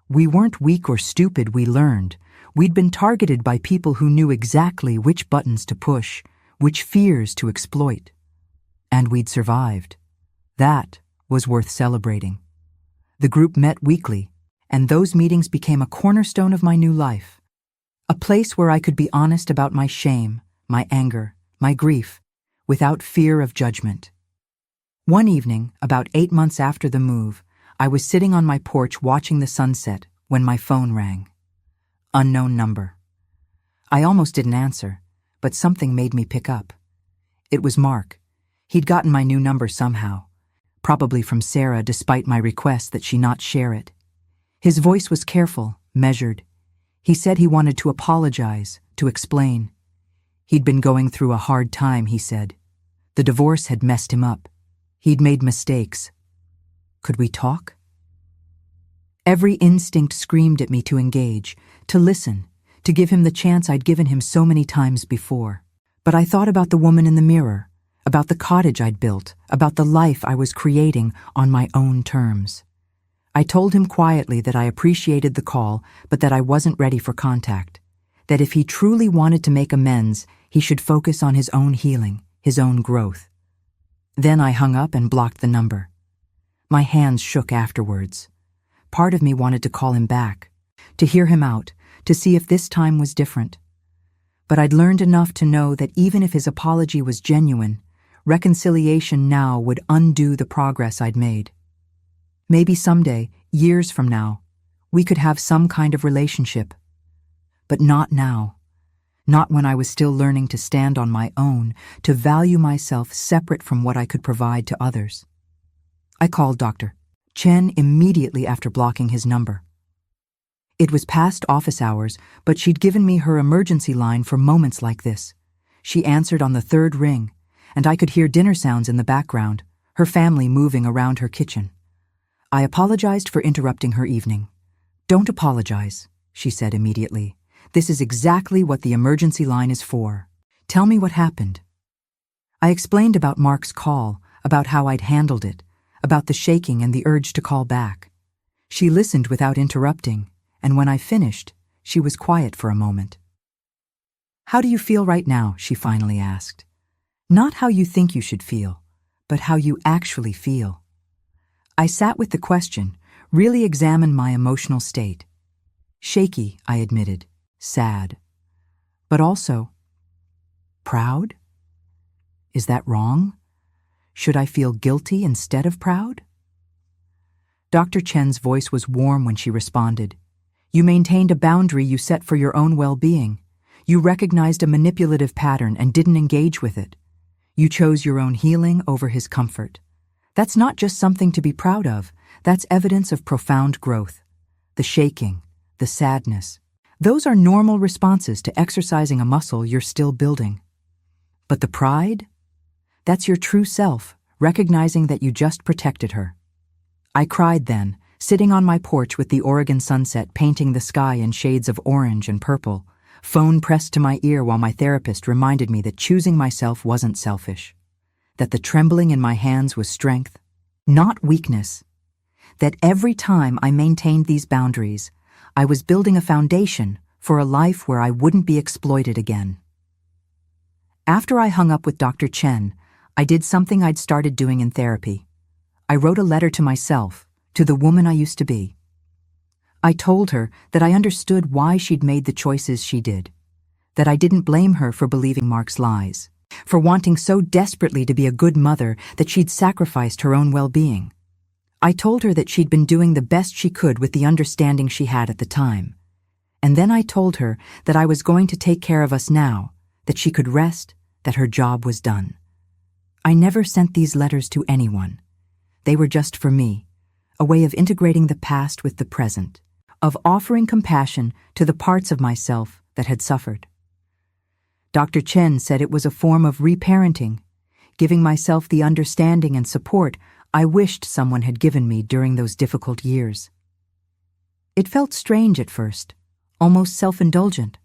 We weren't weak or stupid, we learned. We'd been targeted by people who knew exactly which buttons to push, which fears to exploit. And we'd survived. That was worth celebrating. The group met weekly, and those meetings became a cornerstone of my new life. A place where I could be honest about my shame, my anger, my grief, without fear of judgment. One evening, about 8 months after the move, I was sitting on my porch watching the sunset when my phone rang. Unknown number. I almost didn't answer, but something made me pick up. It was Mark. He'd gotten my new number somehow, probably from Sarah despite my request that she not share it. His voice was careful, measured. He said he wanted to apologize, to explain. He'd been going through a hard time, he said. The divorce had messed him up. He'd made mistakes. Could we talk? Every instinct screamed at me to engage, to listen, to give him the chance I'd given him so many times before. But I thought about the woman in the mirror, about the cottage I'd built, about the life I was creating on my own terms. I told him quietly that I appreciated the call, but that I wasn't ready for contact. That if he truly wanted to make amends, he should focus on his own healing, his own growth. Then I hung up and blocked the number. My hands shook afterwards. Part of me wanted to call him back, to hear him out, to see if this time was different. But I'd learned enough to know that even if his apology was genuine, reconciliation now would undo the progress I'd made. Maybe someday, years from now, we could have some kind of relationship. But not now. Not when I was still learning to stand on my own, to value myself separate from what I could provide to others. I called Dr. Chen immediately after blocking his number. It was past office hours, but she'd given me her emergency line for moments like this. She answered on the third ring, and I could hear dinner sounds in the background, her family moving around her kitchen. I apologized for interrupting her evening. "Don't apologize," she said immediately. "This is exactly what the emergency line is for. Tell me what happened." I explained about Mark's call, about how I'd handled it, about the shaking and the urge to call back. She listened without interrupting, and when I finished, she was quiet for a moment. "How do you feel right now?" she finally asked. "Not how you think you should feel, but how you actually feel." I sat with the question, really examined my emotional state. Shaky, I admitted, sad. But also, proud? Is that wrong? Should I feel guilty instead of proud? Dr. Chen's voice was warm when she responded. "You maintained a boundary you set for your own well-being. You recognized a manipulative pattern and didn't engage with it. You chose your own healing over his comfort. That's not just something to be proud of. That's evidence of profound growth. The shaking, the sadness, those are normal responses to exercising a muscle you're still building. But the pride? That's your true self, recognizing that you just protected her." I cried then, sitting on my porch with the Oregon sunset painting the sky in shades of orange and purple, phone pressed to my ear while my therapist reminded me that choosing myself wasn't selfish, that the trembling in my hands was strength, not weakness, that every time I maintained these boundaries, I was building a foundation for a life where I wouldn't be exploited again. After I hung up with Dr. Chen, I did something I'd started doing in therapy. I wrote a letter to myself, to the woman I used to be. I told her that I understood why she'd made the choices she did, that I didn't blame her for believing Mark's lies, for wanting so desperately to be a good mother that she'd sacrificed her own well-being. I told her that she'd been doing the best she could with the understanding she had at the time. And then I told her that I was going to take care of us now, that she could rest, that her job was done. I never sent these letters to anyone. They were just for me, a way of integrating the past with the present, of offering compassion to the parts of myself that had suffered. Dr. Chen said it was a form of reparenting, giving myself the understanding and support I wished someone had given me during those difficult years. It felt strange at first, almost self-indulgent.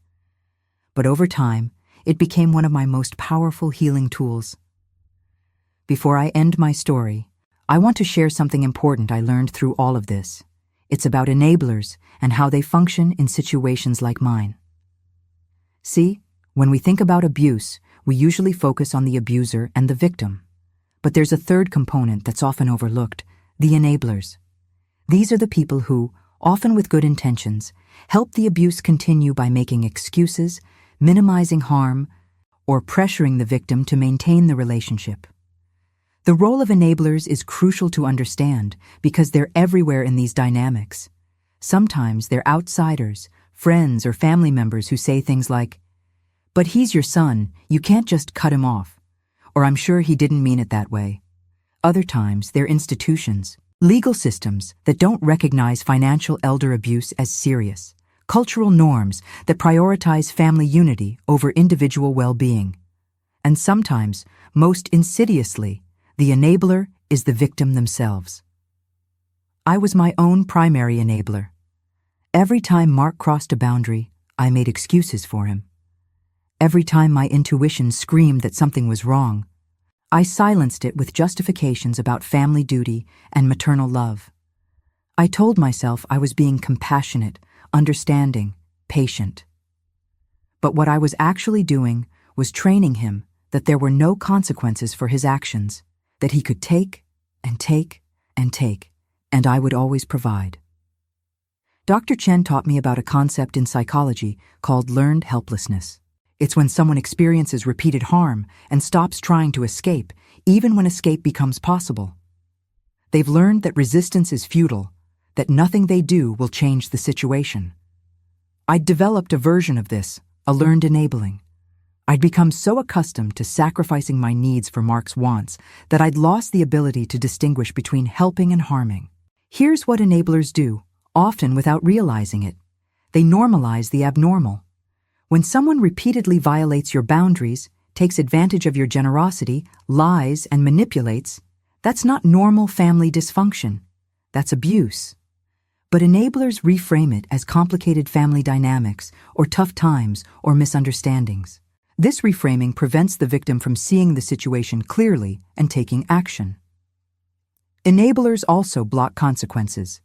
But over time, it became one of my most powerful healing tools. Before I end my story, I want to share something important I learned through all of this. It's about enablers and how they function in situations like mine. See, when we think about abuse, we usually focus on the abuser and the victim. But there's a third component that's often overlooked: the enablers. These are the people who, often with good intentions, help the abuse continue by making excuses, minimizing harm, or pressuring the victim to maintain the relationship. The role of enablers is crucial to understand because they're everywhere in these dynamics. Sometimes they're outsiders, friends or family members who say things like, "But he's your son, you can't just cut him off," or "I'm sure he didn't mean it that way." Other times they're institutions, legal systems that don't recognize financial elder abuse as serious, cultural norms that prioritize family unity over individual well-being. And sometimes, most insidiously, the enabler is the victim themselves. I was my own primary enabler. Every time Mark crossed a boundary, I made excuses for him. Every time my intuition screamed that something was wrong, I silenced it with justifications about family duty and maternal love. I told myself I was being compassionate, understanding, patient. But what I was actually doing was training him that there were no consequences for his actions, that he could take and take and take, and I would always provide. Dr. Chen taught me about a concept in psychology called learned helplessness. It's when someone experiences repeated harm and stops trying to escape, even when escape becomes possible. They've learned that resistance is futile, that nothing they do will change the situation. I'd developed a version of this, a learned enabling. I'd become so accustomed to sacrificing my needs for Mark's wants that I'd lost the ability to distinguish between helping and harming. Here's what enablers do, often without realizing it. They normalize the abnormal. When someone repeatedly violates your boundaries, takes advantage of your generosity, lies, and manipulates, that's not normal family dysfunction. That's abuse. But enablers reframe it as complicated family dynamics, or tough times, or misunderstandings. This reframing prevents the victim from seeing the situation clearly and taking action. Enablers also block consequences.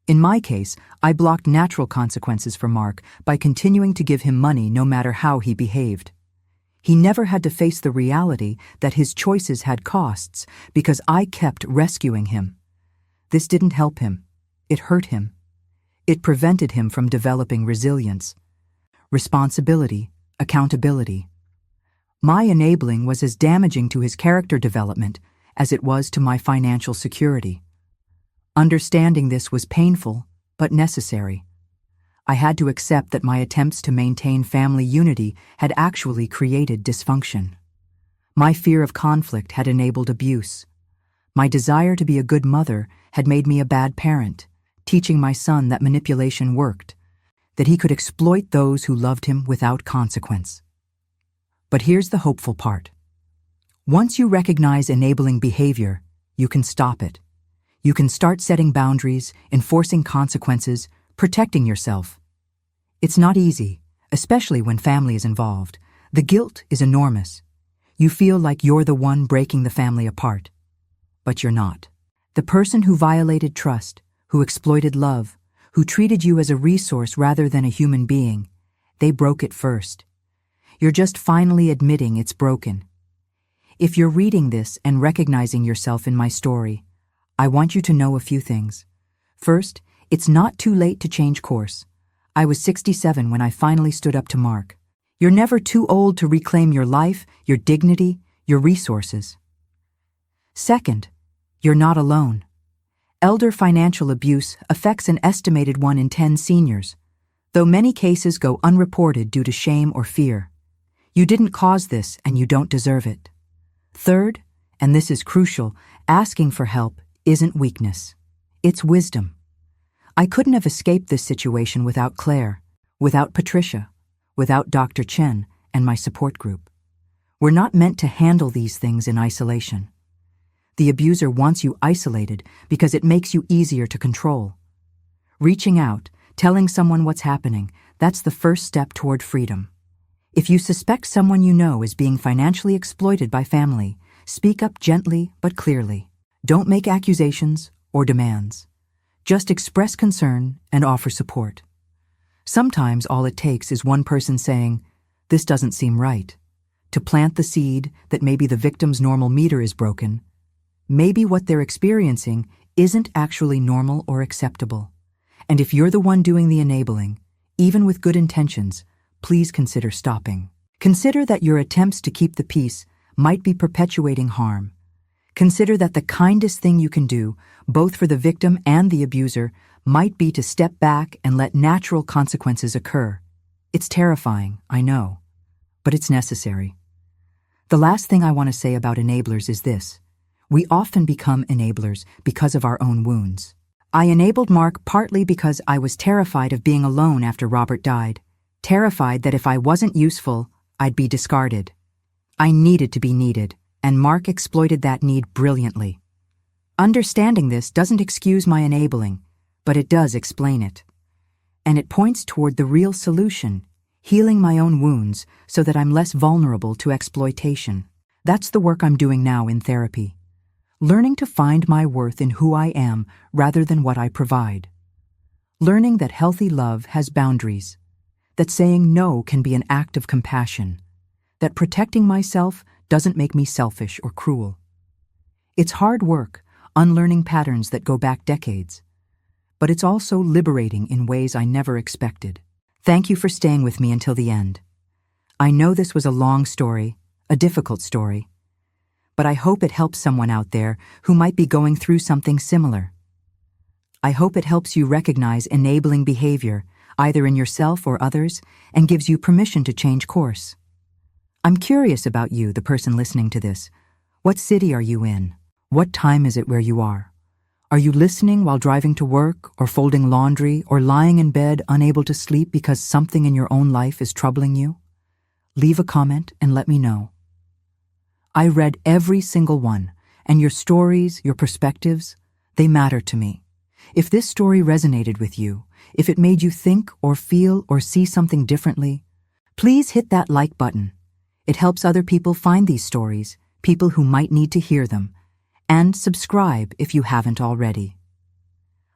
In my case, I blocked natural consequences for Mark by continuing to give him money no matter how he behaved. He never had to face the reality that his choices had costs because I kept rescuing him. This didn't help him. It hurt him. It prevented him from developing resilience, responsibility, accountability. My enabling was as damaging to his character development as it was to my financial security. Understanding this was painful, but necessary. I had to accept that my attempts to maintain family unity had actually created dysfunction. My fear of conflict had enabled abuse. My desire to be a good mother had made me a bad parent, teaching my son that manipulation worked, that he could exploit those who loved him without consequence. But here's the hopeful part. Once you recognize enabling behavior, you can stop it. You can start setting boundaries, enforcing consequences, protecting yourself. It's not easy, especially when family is involved. The guilt is enormous. You feel like you're the one breaking the family apart. But you're not. The person who violated trust, who exploited love, who treated you as a resource rather than a human being, they broke it first. You're just finally admitting it's broken. If you're reading this and recognizing yourself in my story, I want you to know a few things. First, it's not too late to change course. I was 67 when I finally stood up to Mark. You're never too old to reclaim your life, your dignity, your resources. Second, you're not alone. Elder financial abuse affects an estimated 1 in 10 seniors, though many cases go unreported due to shame or fear. You didn't cause this and you don't deserve it. Third, and this is crucial, asking for help isn't weakness. It's wisdom. I couldn't have escaped this situation without Claire, without Patricia, without Dr. Chen and my support group. We're not meant to handle these things in isolation. The abuser wants you isolated because it makes you easier to control. Reaching out, telling someone what's happening, that's the first step toward freedom. If you suspect someone you know is being financially exploited by family, speak up gently but clearly. Don't make accusations or demands. Just express concern and offer support. Sometimes all it takes is one person saying, "This doesn't seem right," to plant the seed that maybe the victim's normal meter is broken maybe what they're experiencing isn't actually normal or acceptable. And if you're the one doing the enabling, even with good intentions, please consider stopping. Consider that your attempts to keep the peace might be perpetuating harm. Consider that the kindest thing you can do, both for the victim and the abuser, might be to step back and let natural consequences occur. It's terrifying, I know, but it's necessary. The last thing I want to say about enablers is this. We often become enablers because of our own wounds. I enabled Mark partly because I was terrified of being alone after Robert died, terrified that if I wasn't useful, I'd be discarded. I needed to be needed, and Mark exploited that need brilliantly. Understanding this doesn't excuse my enabling, but it does explain it. And it points toward the real solution, healing my own wounds so that I'm less vulnerable to exploitation. That's the work I'm doing now in therapy. Learning to find my worth in who I am rather than what I provide. Learning that healthy love has boundaries, that saying no can be an act of compassion, that protecting myself doesn't make me selfish or cruel. It's hard work, unlearning patterns that go back decades, but it's also liberating in ways I never expected. Thank you for staying with me until the end. I know this was a long story, a difficult story, but I hope it helps someone out there who might be going through something similar. I hope it helps you recognize enabling behavior, either in yourself or others, and gives you permission to change course. I'm curious about you, the person listening to this. What city are you in? What time is it where you are? Are you listening while driving to work, or folding laundry, or lying in bed unable to sleep because something in your own life is troubling you? Leave a comment and let me know. I read every single one, and your stories, your perspectives, they matter to me. If this story resonated with you, if it made you think or feel or see something differently, please hit that like button. It helps other people find these stories, people who might need to hear them, and subscribe if you haven't already.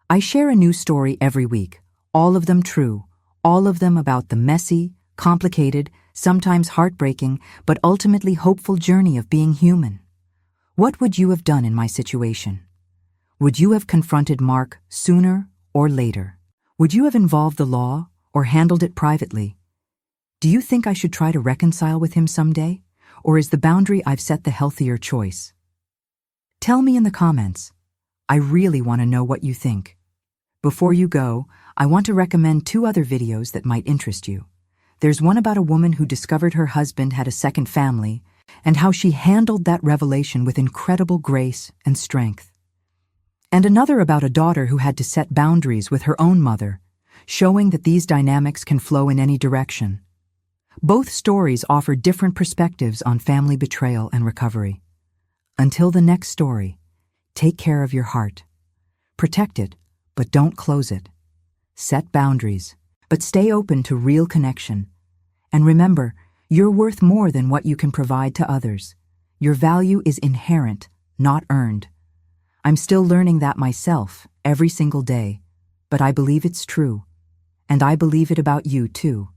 I share a new story every week, all of them true, all of them about the messy, complicated, sometimes heartbreaking, but ultimately hopeful journey of being human. What would you have done in my situation? Would you have confronted Mark sooner or later? Would you have involved the law or handled it privately? Do you think I should try to reconcile with him someday? Or is the boundary I've set the healthier choice? Tell me in the comments. I really want to know what you think. Before you go, I want to recommend 2 other videos that might interest you. There's one about a woman who discovered her husband had a second family and how she handled that revelation with incredible grace and strength. And another about a daughter who had to set boundaries with her own mother, showing that these dynamics can flow in any direction. Both stories offer different perspectives on family betrayal and recovery. Until the next story, take care of your heart. Protect it, but don't close it. Set boundaries, but stay open to real connection. And remember, you're worth more than what you can provide to others. Your value is inherent, not earned. I'm still learning that myself every single day, but I believe it's true. And I believe it about you too.